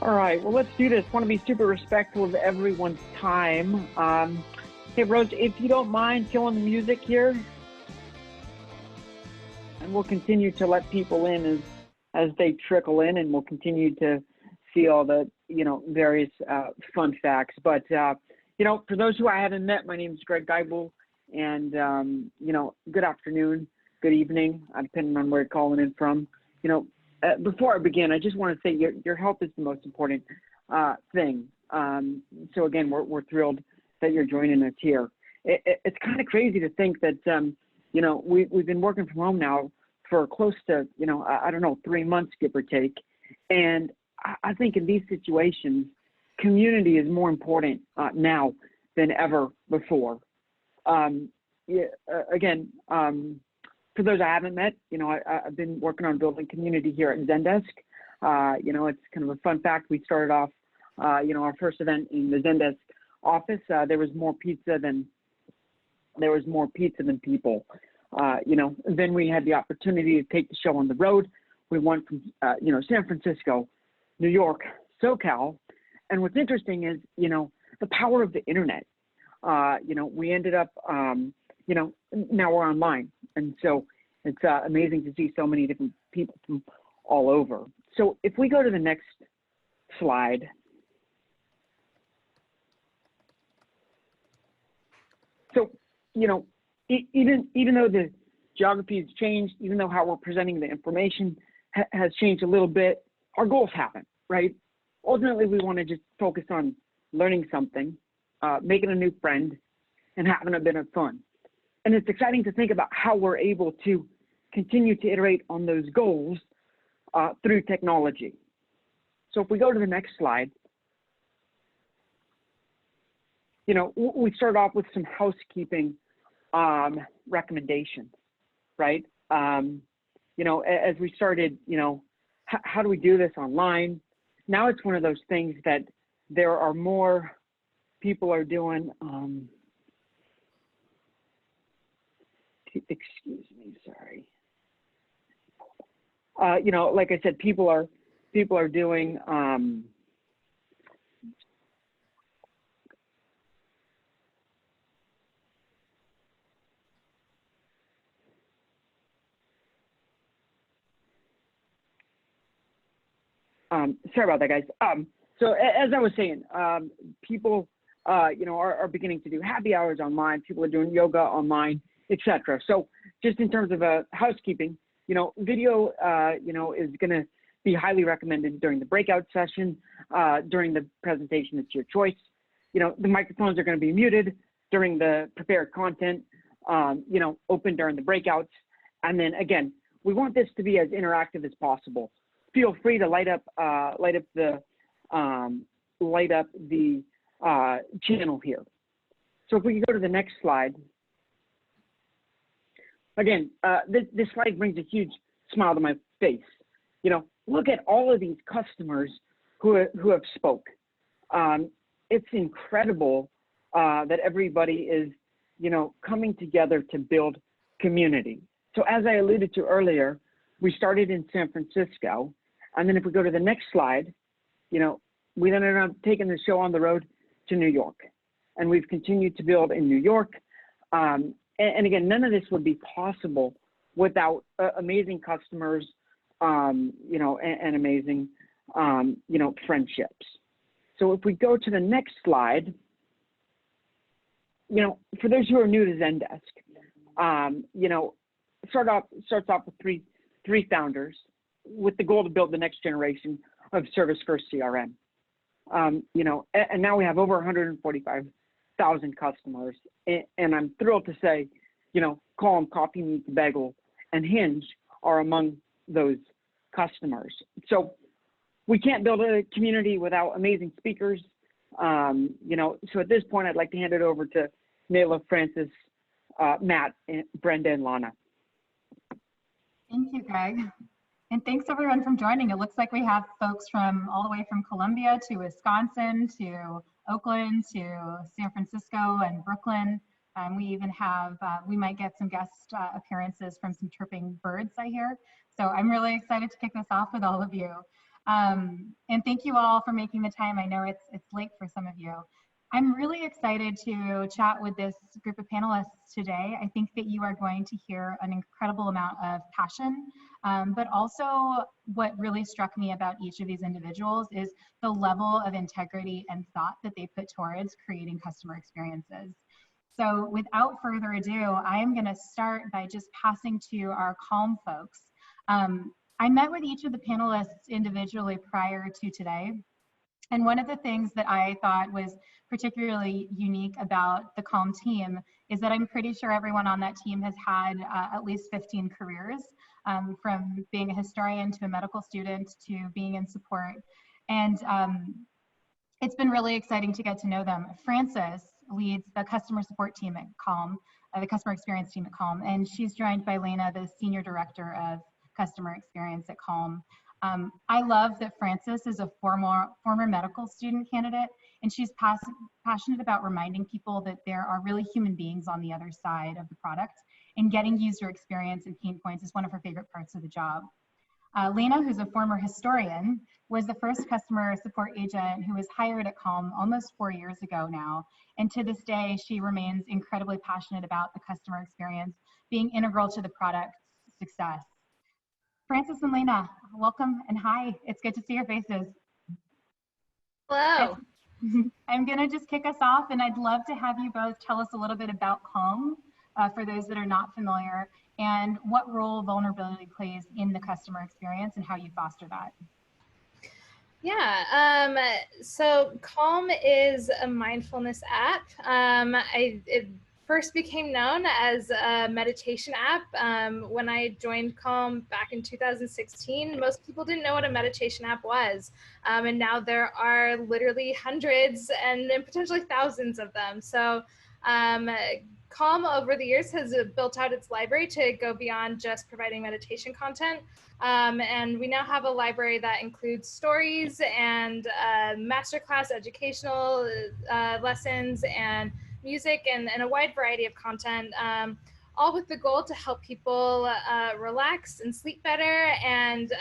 All right, well, let's do this. Want to be super respectful of everyone's time. Hey, Rose, if you don't mind killing the music here, and we'll continue to let people in as they trickle in, and we'll continue to see all the, various fun facts. But, for those who I haven't met, my name is Geibel, and, good afternoon, good evening, depending on where you're calling in from. Before I begin, I just want to say your health is the most important thing. So again, we're thrilled that you're joining us here. It's kind of crazy to think that, we've been working from home now for close to, 3 months, give or take. And I think in these situations, community is more important now than ever before. For those I haven't met, I've been working on building community here at Zendesk. It's kind of a fun fact. We started off, our first event in the Zendesk office. There was more pizza than people. Then we had the opportunity to take the show on the road. We went from, San Francisco, New York, SoCal. And what's interesting is, the power of the internet. We ended up, now we're online. And so it's amazing to see so many different people from all over. So if we go to the next slide. So, even though the geography has changed, even though how we're presenting the information has changed a little bit, our goals haven't, right? Ultimately, we want to just focus on learning something, making a new friend, and having a bit of fun. And it's exciting to think about how we're able to continue to iterate on those goals through technology. So if we go to the next slide, we start off with some housekeeping recommendations, right? As we started, how do we do this online? Now it's one of those things that there are more people are doing. Excuse me, sorry. Like I said, people are doing. Sorry about that, guys. So as I was saying, people, are beginning to do happy hours online. People are doing yoga online, etc. So just in terms of housekeeping, video, is going to be highly recommended during the breakout session. During the presentation, it's your choice. The microphones are going to be muted during the prepared content, open during the breakouts. And then again, we want this to be as interactive as possible. Feel free to light up the channel here. So if we can go to the next slide. Again, this slide brings a huge smile to my face. Look at all of these customers who have spoke. It's incredible that everybody is, coming together to build community. So as I alluded to earlier, we started in San Francisco, and then if we go to the next slide, we then ended up taking the show on the road to New York, and we've continued to build in New York. And again, none of this would be possible without amazing customers, and amazing, friendships. So if we go to the next slide, for those who are new to Zendesk, starts off with three founders with the goal to build the next generation of service-first CRM. And now we have over 145,000 customers, and I'm thrilled to say, Calm, Coffee, Meets Bagel, and Hinge are among those customers. So we can't build a community without amazing speakers. So at this point, I'd like to hand it over to Layla, Francis, Matt, Brenda, and Layna. Thank you, Greg. And thanks everyone for joining. It looks like we have folks from all the way from Columbia to Wisconsin to Oakland to San Francisco and Brooklyn. We even have, we might get some guest appearances from some chirping birds I hear. So I'm really excited to kick this off with all of you. And thank you all for making the time. I know it's late for some of you. I'm really excited to chat with this group of panelists today. I think that you are going to hear an incredible amount of passion, but also what really struck me about each of these individuals is the level of integrity and thought that they put towards creating customer experiences. So without further ado, I am going to start by just passing to our Calm folks. I met with each of the panelists individually prior to today. And one of the things that I thought was particularly unique about the Calm team is that I'm pretty sure everyone on that team has had at least 15 careers, from being a historian to a medical student to being in support. And it's been really exciting to get to know them. Frances leads the customer support team at Calm, the customer experience team at Calm, and she's joined by Layna, the senior director of customer experience at Calm. I love that Frances is a former medical student candidate, and she's passionate about reminding people that there are really human beings on the other side of the product, and getting user experience and pain points is one of her favorite parts of the job. Layna, who's a former historian, was the first customer support agent who was hired at Calm almost 4 years ago now. And to this day, she remains incredibly passionate about the customer experience being integral to the product's success. Frances and Layna, welcome and hi. It's good to see your faces. Hello. I'm going to just kick us off, and I'd love to have you both tell us a little bit about Calm for those that are not familiar, and what role vulnerability plays in the customer experience and how you foster that. Yeah, so Calm is a mindfulness app. It first became known as a meditation app. When I joined Calm back in 2016, most people didn't know what a meditation app was. And now there are literally hundreds and potentially thousands of them. So Calm over the years has built out its library to go beyond just providing meditation content. And we now have a library that includes stories and masterclass educational lessons and music and a wide variety of content, all with the goal to help people relax and sleep better and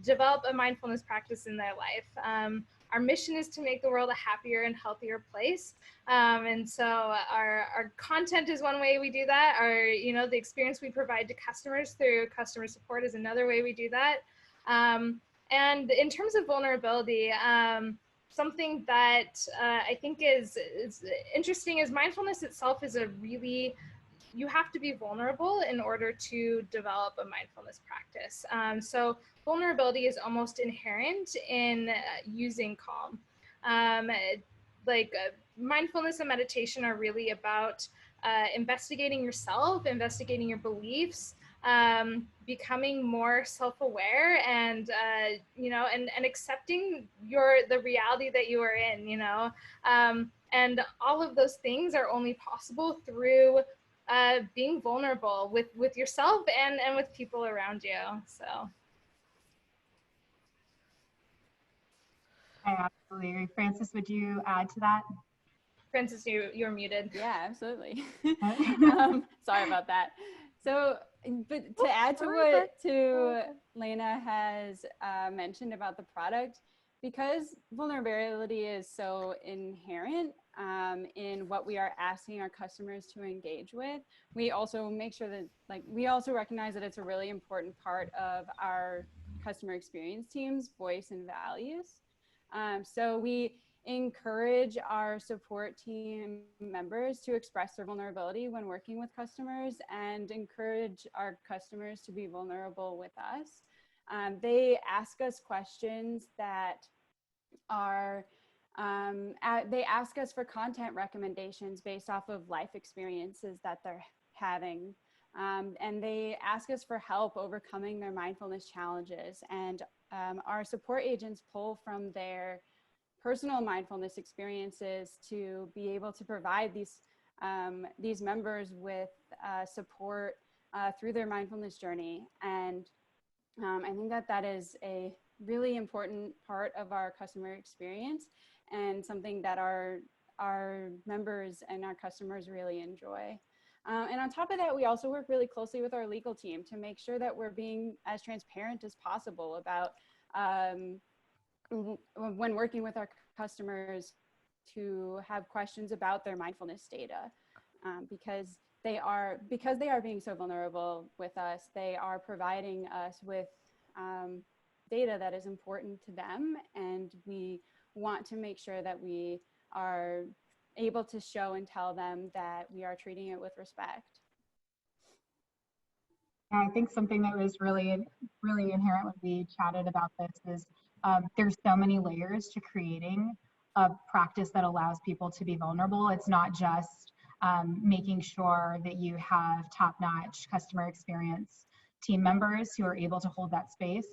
develop a mindfulness practice in their life. Our mission is to make the world a happier and healthier place. And so our content is one way we do that. The experience we provide to customers through customer support is another way we do that. And in terms of vulnerability, something that I think is interesting is mindfulness itself is you have to be vulnerable in order to develop a mindfulness practice. So vulnerability is almost inherent in using Calm. Mindfulness and meditation are really about investigating yourself, investigating your beliefs, becoming more self-aware, and and accepting the reality that you are in. And all of those things are only possible through being vulnerable with yourself and with people around you. So I absolutely agree. Frances, would you add to that? Frances, you're muted. Yeah, absolutely. Sorry about that. So, but to add to what Layna has mentioned about the product, because vulnerability is so inherent in what we are asking our customers to engage with, we also make sure that, we also recognize that it's a really important part of our customer experience team's voice and values. So we encourage our support team members to express their vulnerability when working with customers, and encourage our customers to be vulnerable with us. They ask us questions that are, they ask us for content recommendations based off of life experiences that they're having. And they ask us for help overcoming their mindfulness challenges. And our support agents pull from their personal mindfulness experiences to be able to provide these members with support through their mindfulness journey. And I think that is a really important part of our customer experience, and something that our members and our customers really enjoy. And on top of that, we also work really closely with our legal team to make sure that we're being as transparent as possible about when working with our customers to have questions about their mindfulness data, because they are being so vulnerable with us, they are providing us with data that is important to them, and we want to make sure that we are able to show and tell them that we are treating it with respect. I think something that was really inherent when we chatted about this is there's so many layers to creating a practice that allows people to be vulnerable. It's not just making sure that you have top-notch customer experience team members who are able to hold that space,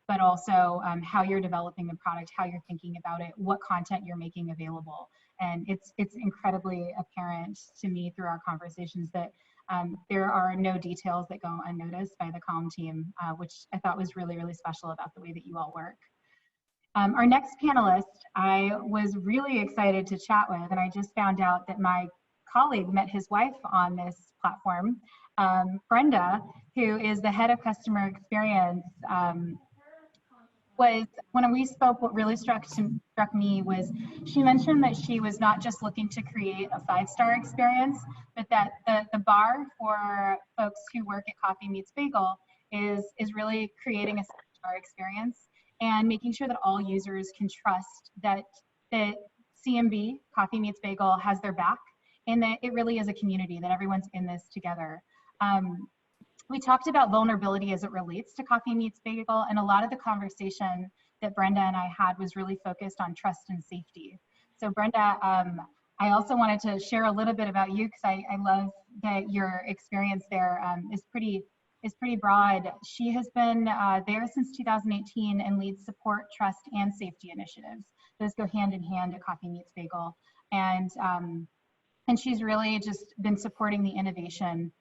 but also how you're developing the product, how you're thinking about it, what content you're making available. And it's incredibly apparent to me through our conversations that there are no details that go unnoticed by the Calm team, which I thought was really, really special about the way that you all work. Our next panelist, I was really excited to chat with, and I just found out that my colleague met his wife on this platform. Brenda, who is the head of customer experience, when we spoke, what really struck me was she mentioned that she was not just looking to create a 5-star experience, but that the bar for folks who work at Coffee Meets Bagel is really creating a 6-star experience and making sure that all users can trust that CMB, Coffee Meets Bagel, has their back, and that it really is a community, that everyone's in this together. We talked about vulnerability as it relates to Coffee Meets Bagel, and a lot of the conversation that Brenda and I had was really focused on trust and safety. So Brenda, I also wanted to share a little bit about you, because I love that your experience there is pretty broad. She has been there since 2018 and leads support, trust, and safety initiatives. Those go hand in hand at Coffee Meets Bagel. And she's really just been supporting the innovation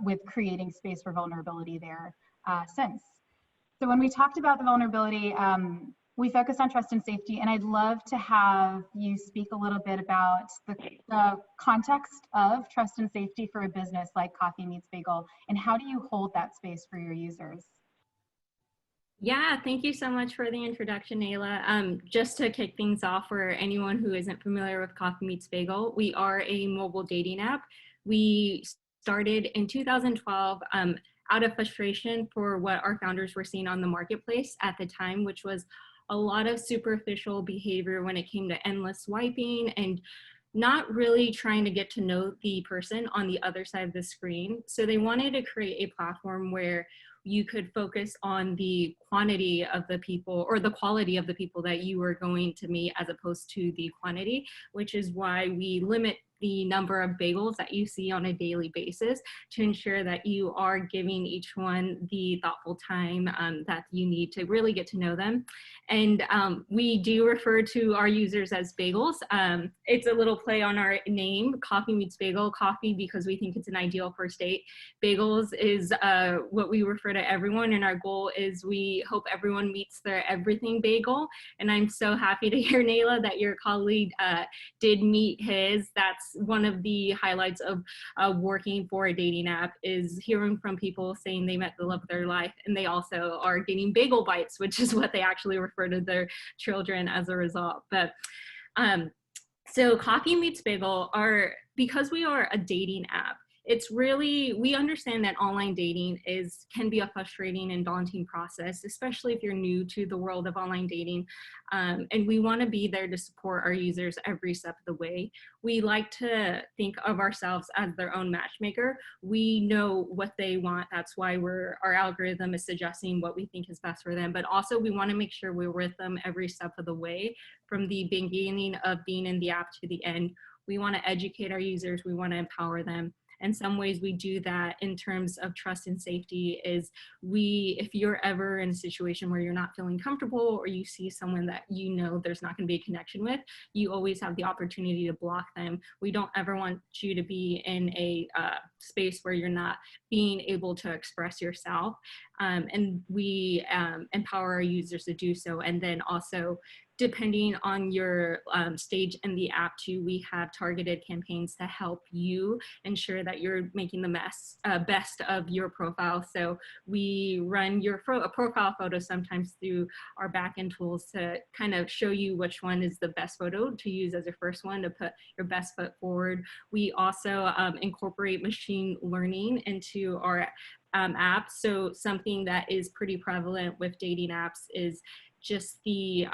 with creating space for vulnerability there since. So when we talked about the vulnerability, we focused on trust and safety, and I'd love to have you speak a little bit about the context of trust and safety for a business like Coffee Meets Bagel, and how do you hold that space for your users? Yeah, thank you so much for the introduction, Ayla. Just to kick things off for anyone who isn't familiar with Coffee Meets Bagel, we are a mobile dating app. We started in 2012 out of frustration for what our founders were seeing on the marketplace at the time, which was a lot of superficial behavior when it came to endless swiping and not really trying to get to know the person on the other side of the screen. So they wanted to create a platform where you could focus on the quantity of the people, or the quality of the people that you were going to meet, as opposed to the quantity, which is why we limit the number of bagels that you see on a daily basis to ensure that you are giving each one the thoughtful time that you need to really get to know them. And we do refer to our users as bagels. It's a little play on our name, Coffee Meets Bagel. Coffee because we think it's an ideal first date. Bagels is what we refer to everyone, and our goal is we hope everyone meets their everything bagel. And I'm so happy to hear, Nayla, that your colleague did meet his. That's one of the highlights of working for a dating app, is hearing from people saying they met the love of their life, and they also are getting bagel bites, which is what they actually refer to their children as a result. But so Coffee Meets Bagel because we are a dating app, it's really, we understand that online dating can be a frustrating and daunting process, especially if you're new to the world of online dating. And we want to be there to support our users every step of the way. We like to think of ourselves as their own matchmaker. We know what they want. That's why our algorithm is suggesting what we think is best for them. But also we want to make sure we're with them every step of the way, from the beginning of being in the app to the end. We want to educate our users. We want to empower them. And some ways we do that in terms of trust and safety is if you're ever in a situation where you're not feeling comfortable, or you see someone that you know there's not going to be a connection with, you always have the opportunity to block them. We don't ever want you to be in a space where you're not being able to express yourself. And we empower our users to do so. And then also depending on your stage in the app too, we have targeted campaigns to help you ensure that you're making the best of your profile. So we run your profile photo sometimes through our backend tools to kind of show you which one is the best photo to use as your first one to put your best foot forward. We also incorporate machine learning into our apps. So something that is pretty prevalent with dating apps is just the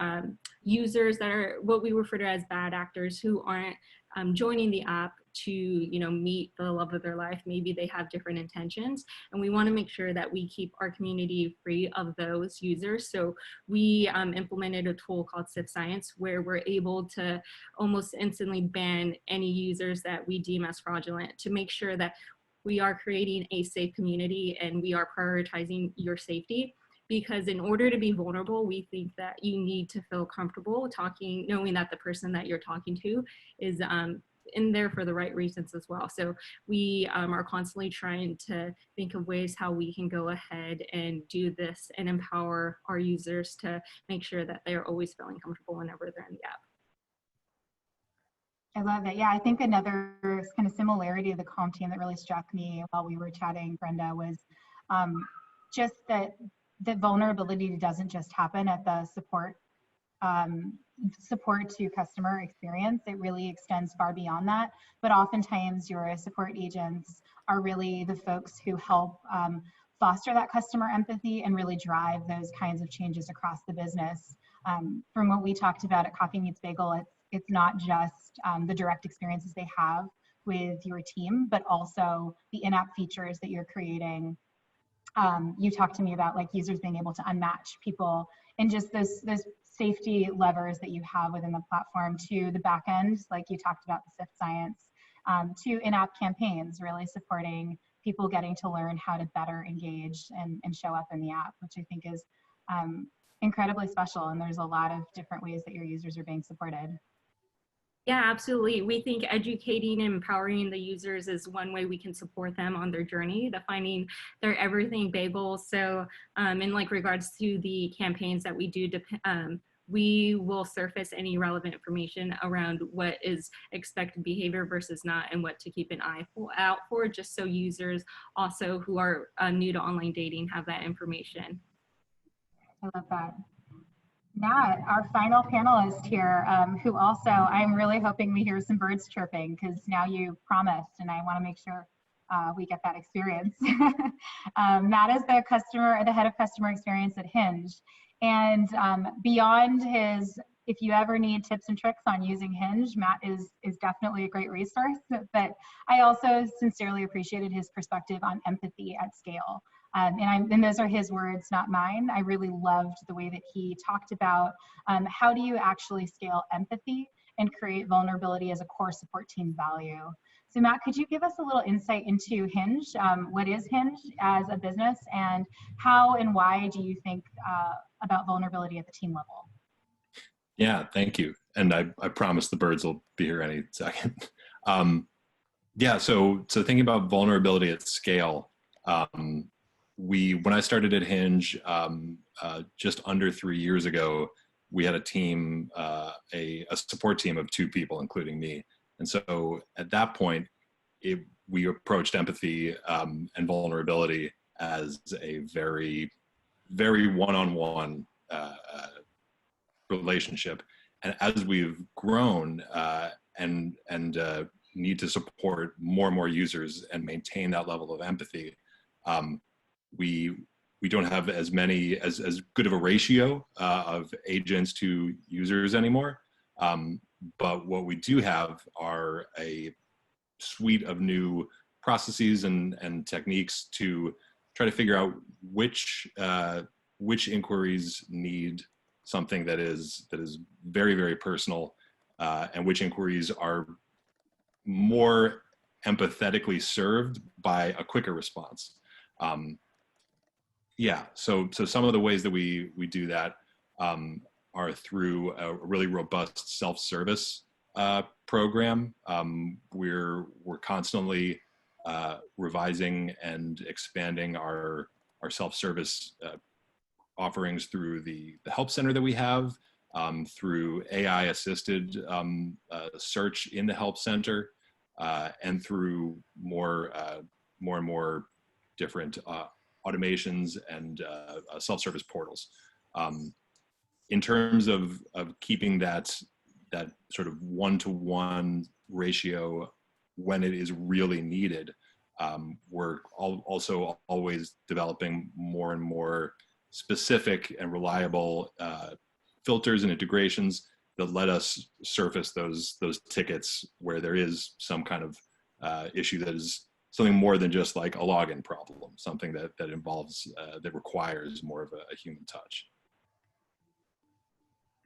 users that are what we refer to as bad actors, who aren't joining the app to, you know, meet the love of their life. Maybe they have different intentions, and we want to make sure that we keep our community free of those users. So we implemented a tool called Sip Science, where we're able to almost instantly ban any users that we deem as fraudulent, to make sure that we are creating a safe community and we are prioritizing your safety. Because in order to be vulnerable, we think that you need to feel comfortable talking, knowing that the person that you're talking to is in there for the right reasons as well. So we are constantly trying to think of ways how we can go ahead and do this and empower our users to make sure that they're always feeling comfortable whenever they're in the app. I love that. Yeah, I think another kind of similarity of the Calm team that really struck me while we were chatting, Brenda, was just that the vulnerability doesn't just happen at the support to customer experience. It really extends far beyond that. But oftentimes your support agents are really the folks who help foster that customer empathy and really drive those kinds of changes across the business. From what we talked about at Coffee Meets Bagel, it's not just the direct experiences they have with your team, but also the in-app features that you're creating. You talked to me about like users being able to unmatch people, and just those safety levers that you have within the platform, to the back end, like you talked about the Sip Science, to in-app campaigns, really supporting people getting to learn how to better engage and show up in the app, which I think is incredibly special. And there's a lot of different ways that your users are being supported. Yeah, absolutely. We think educating and empowering the users is one way we can support them on their journey to finding their everything bagel. So in like regards to the campaigns that we do, we will surface any relevant information around what is expected behavior versus not, and what to keep an eye out for, just so users also who are new to online dating have that information. I love that. Nat, our final panelist here, who also, I'm really hoping we hear some birds chirping, because now you promised and I want to make sure we get that experience. Matt is the head of customer experience at Hinge. And beyond his, if you ever need tips and tricks on using Hinge, Matt is definitely a great resource. But I also sincerely appreciated his perspective on empathy at scale. And those are his words, not mine. I really loved the way that he talked about how do you actually scale empathy and create vulnerability as a core support team value. So Matt, could you give us a little insight into Hinge? What is Hinge as a business, and how and why do you think about vulnerability at the team level? Yeah, thank you. And I promise the birds will be here any second. Yeah, so thinking about vulnerability at scale, when I started at Hinge just under 3 years ago, we had a team, a support team of 2 people, including me. And so at that point, we approached empathy and vulnerability as a very, very one-on-one relationship. And as we've grown and need to support more and more users and maintain that level of empathy, we don't have as good of a ratio of agents to users anymore. But what we do have are a suite of new processes and techniques to try to figure out which inquiries need something that is very, very personal, and which inquiries are more empathetically served by a quicker response. Yeah, so some of the ways that we do that are through a really robust self-service program. We're constantly revising and expanding our self-service offerings through the help center that we have, through AI-assisted search in the help center, and through more and more different automations and self-service portals. In terms of keeping that sort of one-to-one ratio when it is really needed, we're also always developing more and more specific and reliable filters and integrations that let us surface those tickets where there is some kind of issue that is something more than just like a login problem, something that involves, that requires more of a human touch.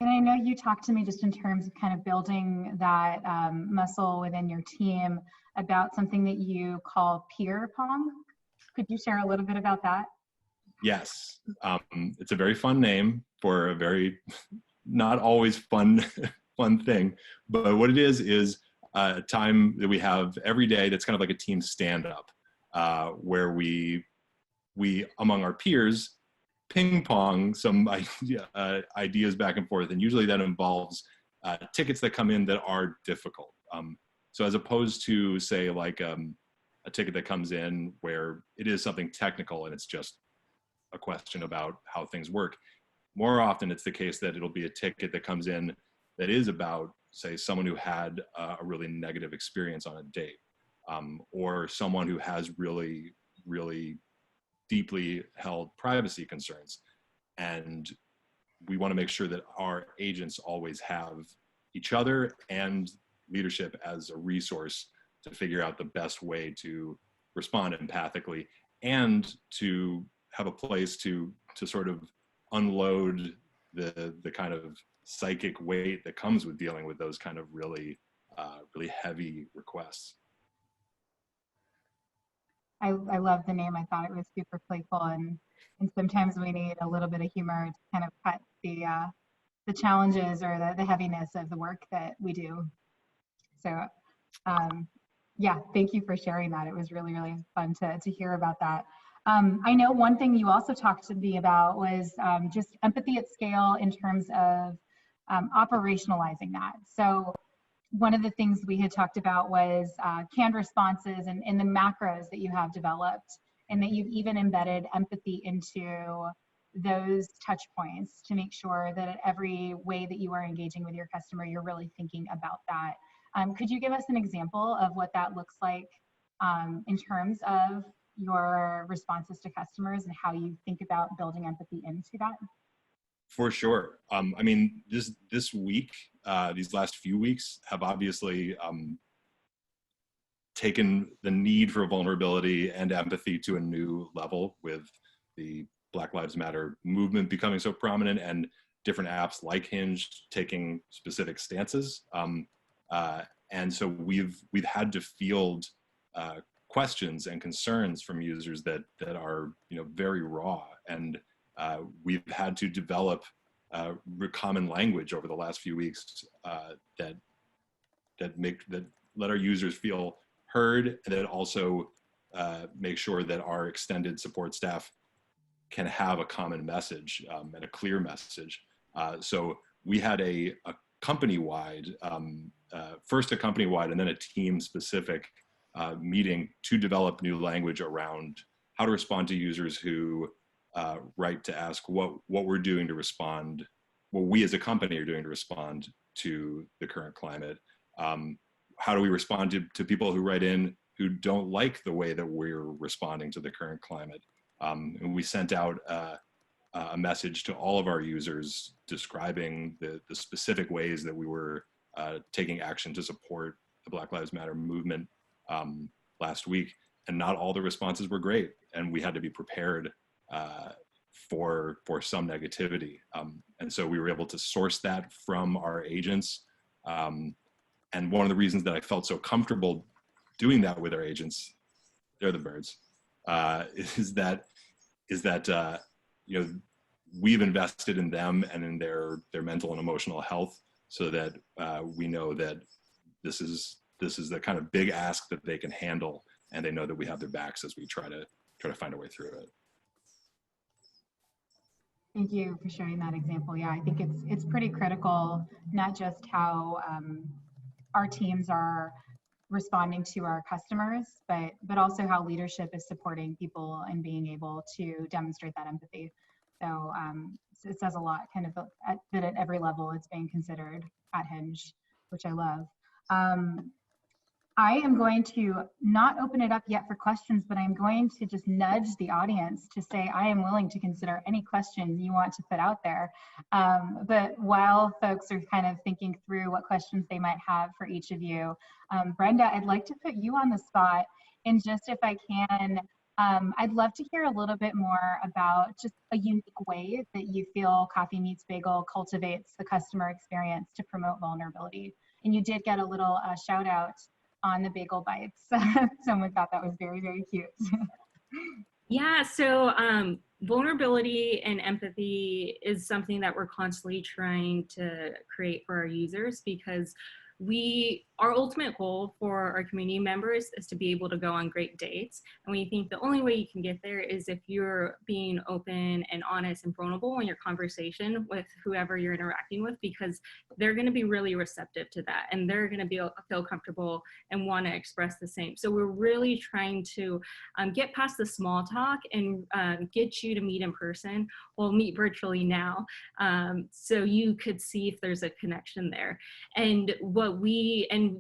And I know you talked to me just in terms of kind of building that muscle within your team about something that you call peer pong. Could you share a little bit about that? Yes, it's a very fun name for a very not always fun thing, but what it is a time that we have every day that's kind of like a team stand-up, where we among our peers ping pong some ideas back and forth, and usually that involves tickets that come in that are difficult. So as opposed to say like a ticket that comes in where it is something technical and it's just a question about how things work, more often it's the case that it'll be a ticket that comes in that is about, say, someone who had a really negative experience on a date, or someone who has really, really deeply held privacy concerns. And we want to make sure that our agents always have each other and leadership as a resource to figure out the best way to respond empathically and to have a place to sort of unload the kind of psychic weight that comes with dealing with those kind of really heavy requests. I love the name. I thought it was super playful, and sometimes we need a little bit of humor to kind of cut the challenges or the heaviness of the work that we do. So yeah, thank you for sharing that. It was really, really fun to hear about that. I know one thing you also talked to me about was just empathy at scale in terms of operationalizing that. So one of the things we had talked about was canned responses and the macros that you have developed, and that you've even embedded empathy into those touch points to make sure that at every way that you are engaging with your customer, you're really thinking about that. Could you give us an example of what that looks like in terms of your responses to customers and how you think about building empathy into that? For sure. I mean, this week, these last few weeks have obviously taken the need for vulnerability and empathy to a new level, with the Black Lives Matter movement becoming so prominent and different apps like Hinge taking specific stances. And so we've had to field questions and concerns from users that are, you know, very raw, and we've had to develop common language over the last few weeks that let our users feel heard, and that also make sure that our extended support staff can have a common message and a clear message. So we had a company-wide, first a company-wide and then a team-specific meeting to develop new language around how to respond to users who write to ask what we're doing to respond, what we as a company are doing to respond to the current climate. How do we respond to people who write in who don't like the way that we're responding to the current climate? And we sent out a message to all of our users describing the specific ways that we were taking action to support the Black Lives Matter movement last week. And not all the responses were great, and we had to be prepared for some negativity. And so we were able to source that from our agents. And one of the reasons that I felt so comfortable doing that with our agents, they're the birds, is that you know, we've invested in them and in their mental and emotional health, so that we know that this is the kind of big ask that they can handle, and they know that we have their backs as we try to find a way through it. Thank you for sharing that example. Yeah, I think it's pretty critical, not just how our teams are responding to our customers, but also how leadership is supporting people and being able to demonstrate that empathy. So, so it says a lot, kind of that at every level it's being considered at Hinge, which I love. I am going to not open it up yet for questions, but I'm going to just nudge the audience to say I am willing to consider any questions you want to put out there. But while folks are kind of thinking through what questions they might have for each of you, Brenda, I'd like to put you on the spot, and just if I can, I'd love to hear a little bit more about just a unique way that you feel Coffee Meets Bagel cultivates the customer experience to promote vulnerability. And you did get a little shout out on the bagel bites. Someone thought that was very, very cute. Yeah, so vulnerability and empathy is something that we're constantly trying to create for our users, because our ultimate goal for our community members is to be able to go on great dates. And we think the only way you can get there is if you're being open and honest and vulnerable in your conversation with whoever you're interacting with, because they're going to be really receptive to that, and they're going to feel comfortable and want to express the same. So we're really trying to get past the small talk and get you to meet in person. We'll meet virtually now, so you could see if there's a connection there. And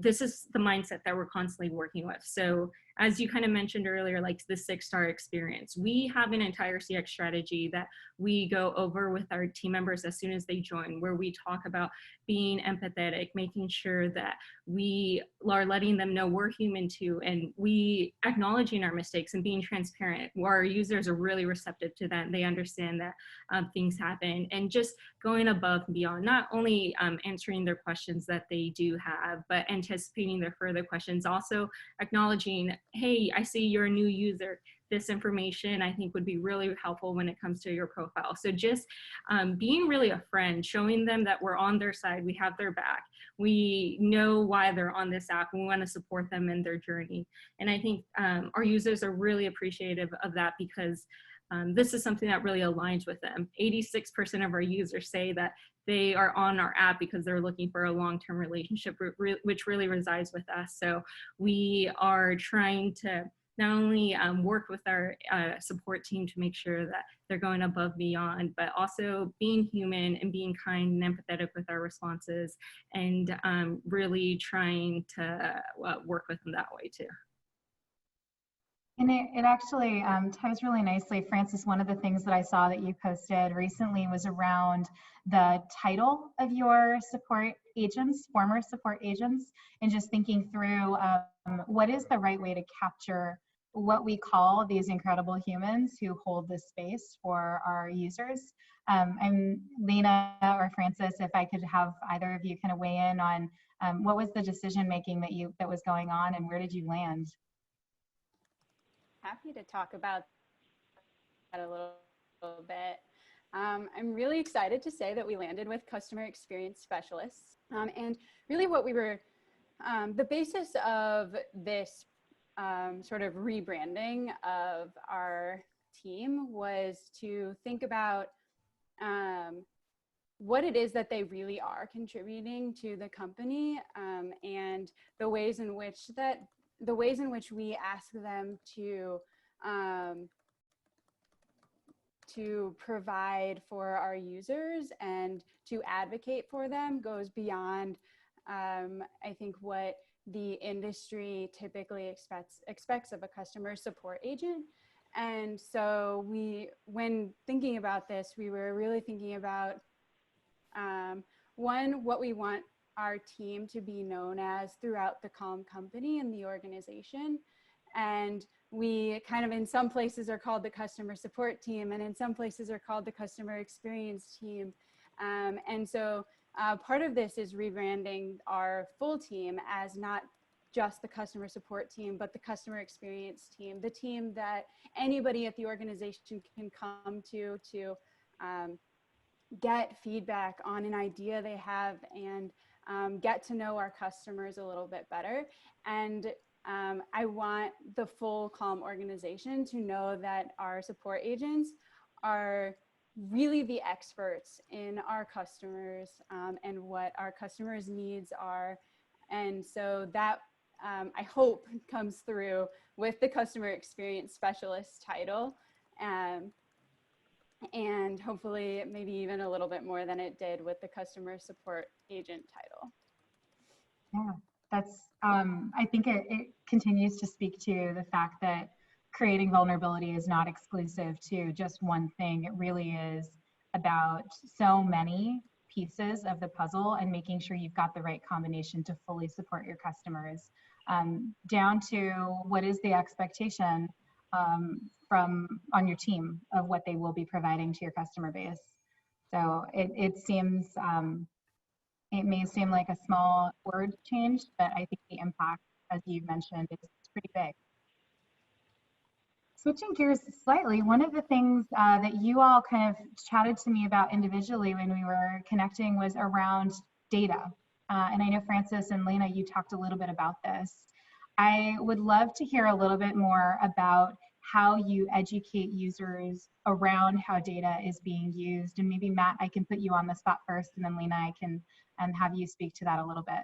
this is the mindset that we're constantly working with. So as you kind of mentioned earlier, like the 6-star experience, we have an entire CX strategy that we go over with our team members as soon as they join, where we talk about being empathetic, making sure that we are letting them know we're human too, and we acknowledging our mistakes and being transparent. Our users are really receptive to that. They understand that things happen, and just going above and beyond, not only answering their questions that they do have, but anticipating their further questions, also acknowledging, hey, I see you're a new user. This information I think would be really helpful when it comes to your profile. So just being really a friend, showing them that we're on their side, we have their back, we know why they're on this app, and we want to support them in their journey. And I think our users are really appreciative of that, because this is something that really aligns with them. 86% of our users say that they are on our app because they're looking for a long-term relationship, which really resides with us. So we are trying to not only work with our support team to make sure that they're going above and beyond, but also being human and being kind and empathetic with our responses, and really trying to work with them that way too. And it actually ties really nicely. Francis, one of the things that I saw that you posted recently was around the title of your support agents, former support agents, and just thinking through what is the right way to capture what we call these incredible humans who hold this space for our users. And Layna or Francis, if I could have either of you kind of weigh in on what was the decision making that was going on, and where did you land? Happy to talk about that a little bit. I'm really excited to say that we landed with customer experience specialists. And really what we were, the basis of this sort of rebranding of our team was to think about what it is that they really are contributing to the company, and the ways in which we ask them to provide for our users and to advocate for them goes beyond, I think, what the industry typically expects of a customer support agent. And so when thinking about this, we were really thinking about, one, what we want our team to be known as throughout the Calm company and the organization. And we kind of, in some places are called the customer support team, and in some places are called the customer experience team. And so part of this is rebranding our full team as not just the customer support team, but the customer experience team, the team that anybody at the organization can come to get feedback on an idea they have, and get to know our customers a little bit better. And I want the full Calm organization to know that our support agents are really the experts in our customers and what our customers' needs are. And so that I hope comes through with the customer experience specialist title. And hopefully maybe even a little bit more than it did with the customer support agent title. Yeah, that's, I think it continues to speak to the fact that creating vulnerability is not exclusive to just one thing. It really is about so many pieces of the puzzle and making sure you've got the right combination to fully support your customers, down to what is the expectation from on your team of what they will be providing to your customer base. So it seems, it may seem like a small word change, but I think the impact, as you mentioned, is pretty big. Switching gears slightly, one of the things that you all kind of chatted to me about individually when we were connecting was around data. And I know Francis and Layna, you talked a little bit about this. I would love to hear a little bit more about how you educate users around how data is being used. And maybe Matt, I can put you on the spot first, and then Layna, I can have you speak to that a little bit.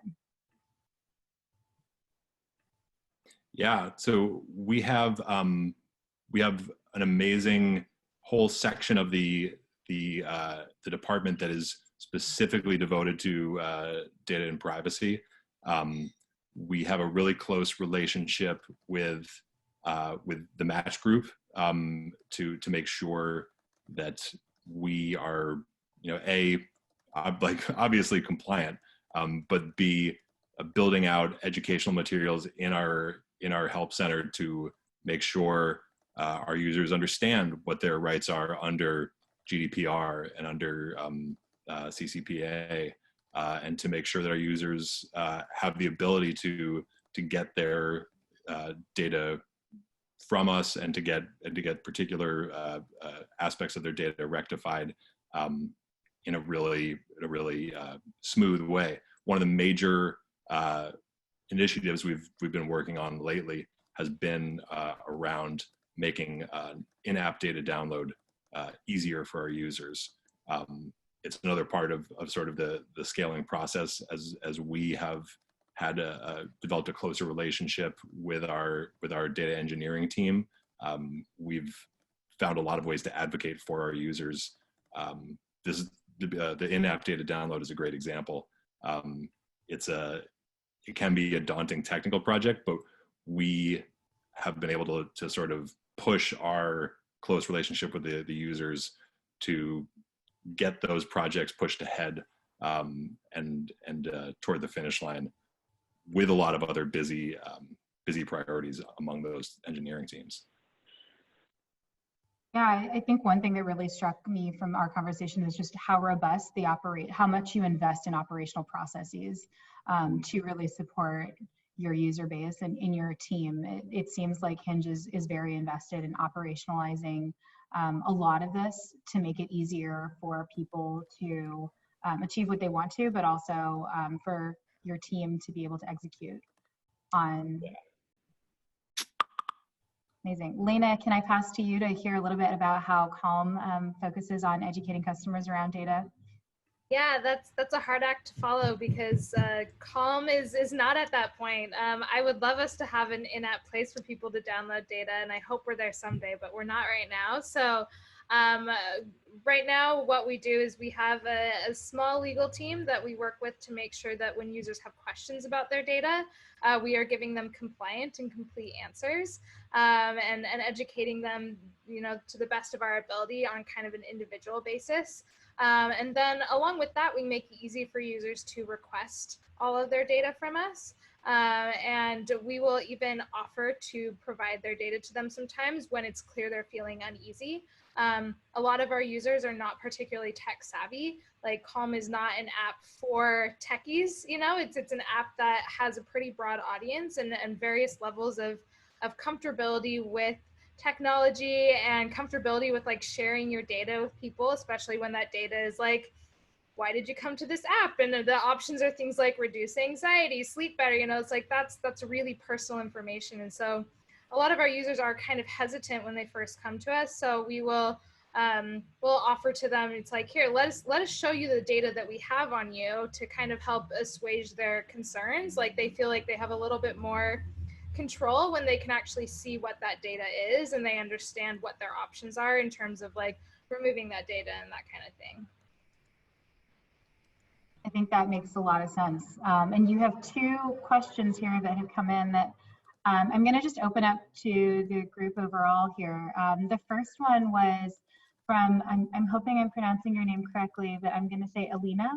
Yeah, so we have an amazing whole section of the department that is specifically devoted to data and privacy. We have a really close relationship with the match group to make sure that we are, obviously compliant, but B, building out educational materials in our help center to make sure our users understand what their rights are under GDPR and under CCPA, and to make sure that our users have the ability to get their data from us and to get particular aspects of their data rectified in a really smooth way. One of the major initiatives we've been working on lately has been around making in-app data download easier for our users. It's another part of sort of the scaling process as we have had developed a closer relationship with our data engineering team. We've found a lot of ways to advocate for our users. The in-app data download is a great example. It can be a daunting technical project, but we have been able to sort of push our close relationship with the users to get those projects pushed ahead and toward the finish line, with a lot of other busy priorities among those engineering teams. Yeah, I think one thing that really struck me from our conversation is just how robust how much you invest in operational processes to really support your user base and in your team. It seems like Hinge is very invested in operationalizing a lot of this to make it easier for people to achieve what they want to, but also for your team to be able to execute on. Yeah. Amazing. Layna, can I pass to you to hear a little bit about how Calm focuses on educating customers around data? Yeah, that's a hard act to follow because Calm is not at that point. I would love us to have an in-app place for people to download data, and I hope we're there someday, but we're not right now. So right now, what we do is we have a small legal team that we work with to make sure that when users have questions about their data, we are giving them compliant and complete answers, and educating them, to the best of our ability on kind of an individual basis. And then along with that, we make it easy for users to request all of their data from us. And we will even offer to provide their data to them sometimes when it's clear they're feeling uneasy. A lot of our users are not particularly tech savvy. Like Calm is not an app for techies, it's an app that has a pretty broad audience and various levels of comfortability with technology and comfortability with like sharing your data with people, especially when that data is like, why did you come to this app? And the options are things like reduce anxiety, sleep better, it's like that's really personal information. And so a lot of our users are kind of hesitant when they first come to us. So we will we'll offer to them, it's like, here, let us show you the data that we have on you to kind of help assuage their concerns. Like they feel like they have a little bit more control when they can actually see what that data is and they understand what their options are in terms of like removing that data and that kind of thing. I think that makes a lot of sense. And you have two questions here that have come in that I'm going to just open up to the group overall here. The first one was from, I'm hoping I'm pronouncing your name correctly, but I'm going to say Alina.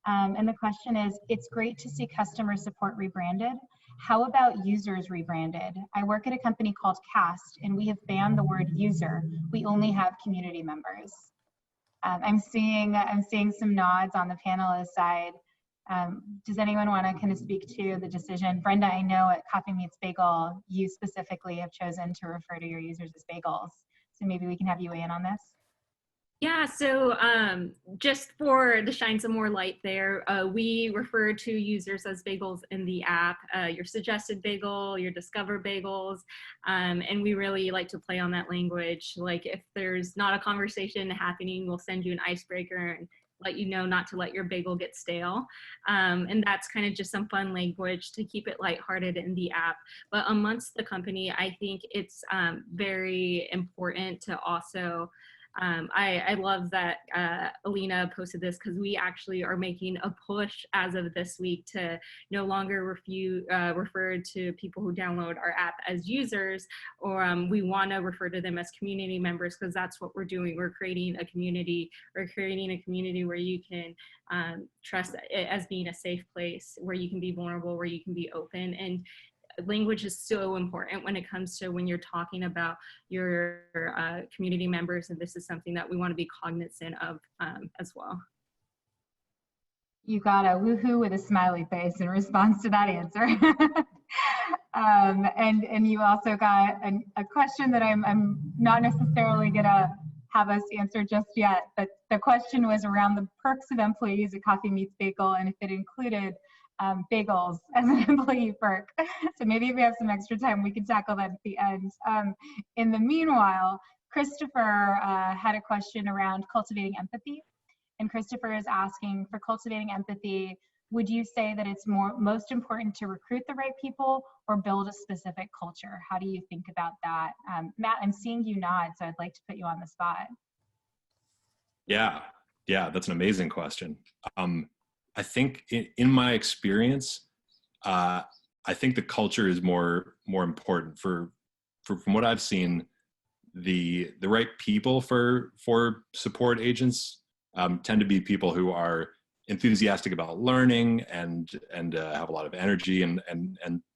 And the question is, it's great to see customer support rebranded. How about users rebranded? I work at a company called Cast, and we have banned the word user. We only have community members. I'm seeing some nods on the panelist side. Does anyone want to kind of speak to the decision? Brenda, I know at Coffee Meets Bagel, you specifically have chosen to refer to your users as bagels. So maybe we can have you weigh in on this. Yeah, so just to shine some more light there, we refer to users as bagels in the app, your suggested bagel, your discover bagels, and we really like to play on that language. Like if there's not a conversation happening, we'll send you an icebreaker and let you know not to let your bagel get stale. And that's kind of just some fun language to keep it lighthearted in the app. But amongst the company, I think it's very important to also I love that Alina posted this because we actually are making a push as of this week to no longer refer to people who download our app as users, or we want to refer to them as community members, because that's what we're doing. We're creating a community. We're creating a community where you can trust it as being a safe place, where you can be vulnerable, where you can be open. And language is so important when it comes to when you're talking about your community members, and this is something that we want to be cognizant of as well. You got a woohoo with a smiley face in response to that answer. And you also got a question that I'm not necessarily gonna have us answer just yet, but the question was around the perks of employees at Coffee Meets Bagel and if it included bagels as an employee perk. So maybe if we have some extra time, we can tackle that at the end. In the meanwhile, Christopher had a question around cultivating empathy. And Christopher is asking, for cultivating empathy, would you say that it's most important to recruit the right people or build a specific culture? How do you think about that? Matt, I'm seeing you nod, so I'd like to put you on the spot. Yeah, that's an amazing question. I think in my experience, I think the culture is more important from what I've seen. The right people for support agents tend to be people who are enthusiastic about learning and have a lot of energy and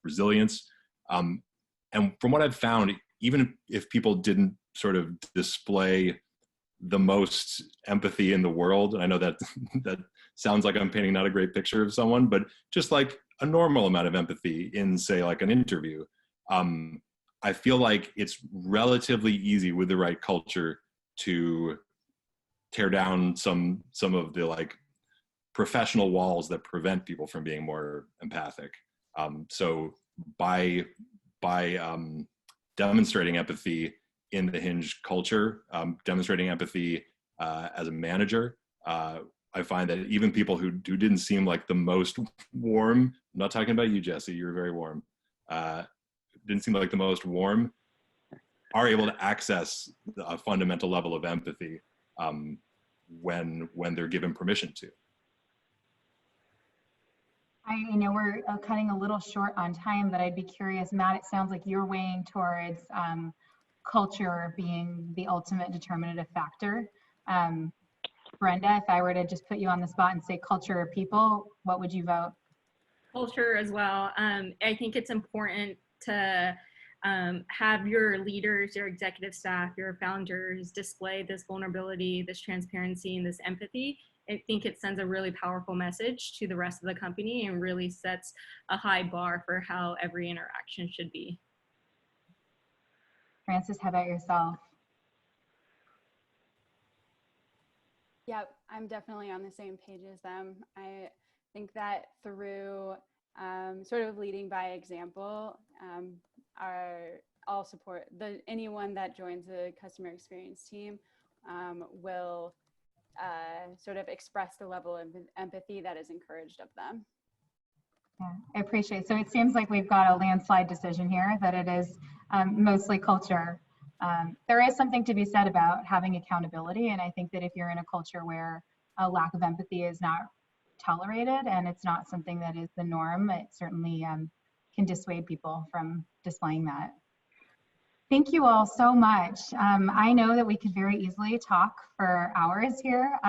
resilience. And from what I've found, even if people didn't sort of display the most empathy in the world, and I know that that sounds like I'm painting not a great picture of someone, but just like a normal amount of empathy in, say, like an interview, I feel like it's relatively easy with the right culture to tear down some of the like professional walls that prevent people from being more empathic. So by demonstrating empathy in the Hinge culture, demonstrating empathy as a manager, I find that even people who didn't seem like the most warm, I'm not talking about you, Jesse, you're very warm, didn't seem like the most warm, are able to access a fundamental level of empathy when they're given permission to. I know we're cutting a little short on time, but I'd be curious, Matt, it sounds like you're weighing towards culture being the ultimate determinative factor. Brenda, if I were to just put you on the spot and say culture or people, what would you vote? Culture as well. I think it's important to have your leaders, your executive staff, your founders display this vulnerability, this transparency, and this empathy. I think it sends a really powerful message to the rest of the company and really sets a high bar for how every interaction should be. Francis, how about yourself? Yep, I'm definitely on the same page as them. I think that through sort of leading by example, I'll support anyone that joins the customer experience team will sort of express the level of empathy that is encouraged of them. Yeah, I appreciate it. So it seems like we've got a landslide decision here, that it is mostly culture. There is something to be said about having accountability. And I think that if you're in a culture where a lack of empathy is not tolerated and it's not something that is the norm, it certainly can dissuade people from displaying that. Thank you all so much. I know that we could very easily talk for hours here.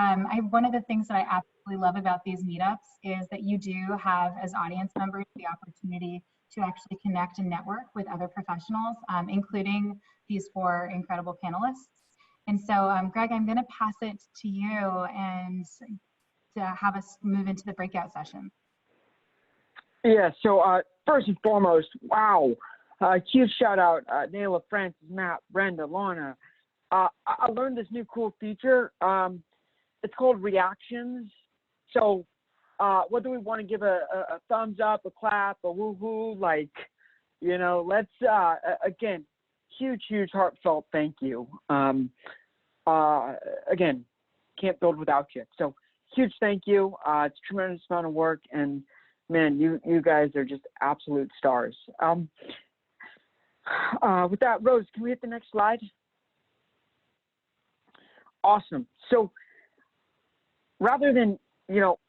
One of the things that I absolutely love about these meetups is that you do have, as audience members, the opportunity to actually connect and network with other professionals, including these 4 incredible panelists. And so, Greg, I'm going to pass it to you and to have us move into the breakout session. Yeah, so first and foremost, wow. Huge shout out, Nayla, Francis, Matt, Brenda, Layna. I learned this new cool feature. It's called reactions. So whether we want to give a thumbs up, a clap, a woohoo, like, you know, let's, again, huge heartfelt thank you. Again, can't build without you. So huge thank you. It's a tremendous amount of work, and man, you guys are just absolute stars. With that, Rose, can we hit the next slide? Awesome. So rather than, you know,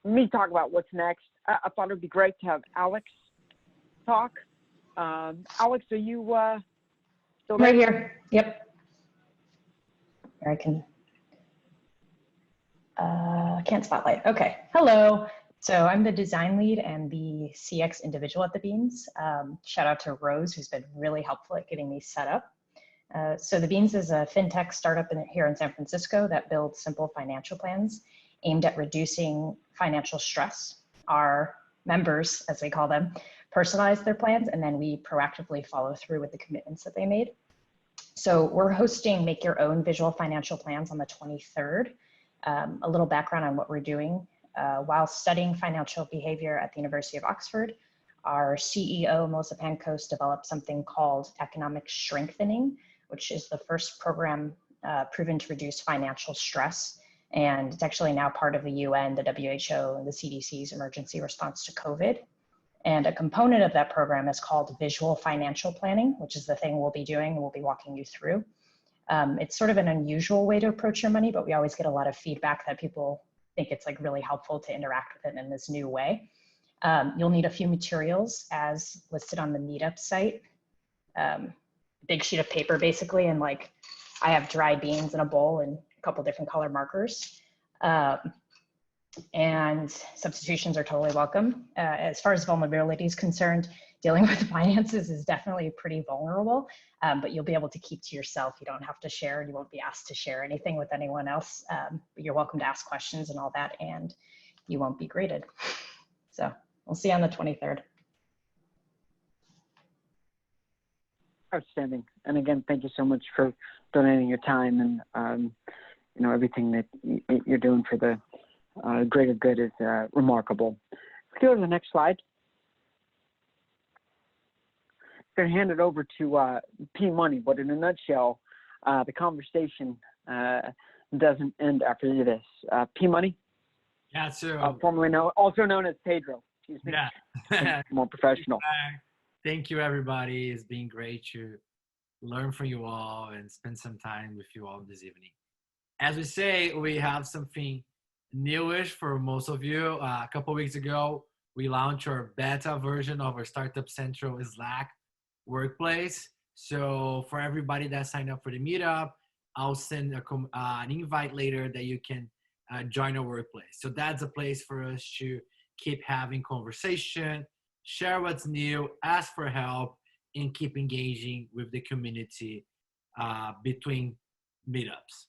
me talk about what's next, I thought it would be great to have Alex talk. Alex, are you still there? Right here. Yep. Here I can, can't spotlight. Okay. Hello. So I'm the design lead and the CX individual at the Beans. Shout out to Rose, who's been really helpful at getting these set up. So the Beans is a fintech startup here in San Francisco that builds simple financial plans aimed at reducing financial stress. Our members, as we call them, personalize their plans, and then we proactively follow through with the commitments that they made. So we're hosting Make Your Own Visual Financial Plans on the 23rd. A little background on what we're doing. While studying financial behavior at the University of Oxford, our CEO, Melissa Pankos, developed something called economic strengthening, which is the first program proven to reduce financial stress. And it's actually now part of the UN, the WHO, and the CDC's emergency response to COVID. And a component of that program is called visual financial planning, which is the thing we'll be doing and we'll be walking you through. It's sort of an unusual way to approach your money, but we always get a lot of feedback that people think it's like really helpful to interact with it in this new way. You'll need a few materials as listed on the meetup site. Big sheet of paper basically, and like I have dry beans in a bowl and a couple different color markers. And substitutions are totally welcome. As far as vulnerability is concerned, dealing with finances is definitely pretty vulnerable, but you'll be able to keep to yourself. You don't have to share, and you won't be asked to share anything with anyone else. But you're welcome to ask questions and all that, and you won't be graded. So we'll see you on the 23rd. Outstanding. And again, thank you so much for donating your time, and you know, everything that you're doing for the greater good is remarkable. Let's go to the next slide. I'm going to hand it over to P Money, but in a nutshell, the conversation doesn't end after this. P Money? Yeah, so formerly also known as Pedro. Excuse me. Yeah. More professional. Thank you, everybody. It's been great to learn from you all and spend some time with you all this evening. As we say, we have something newish for most of you. A couple weeks ago, we launched our beta version of our Startup Central Slack workplace. So for everybody that signed up for the meetup, I'll send an invite later that you can join our workplace. So that's a place for us to keep having conversation, share what's new, ask for help, and keep engaging with the community between meetups.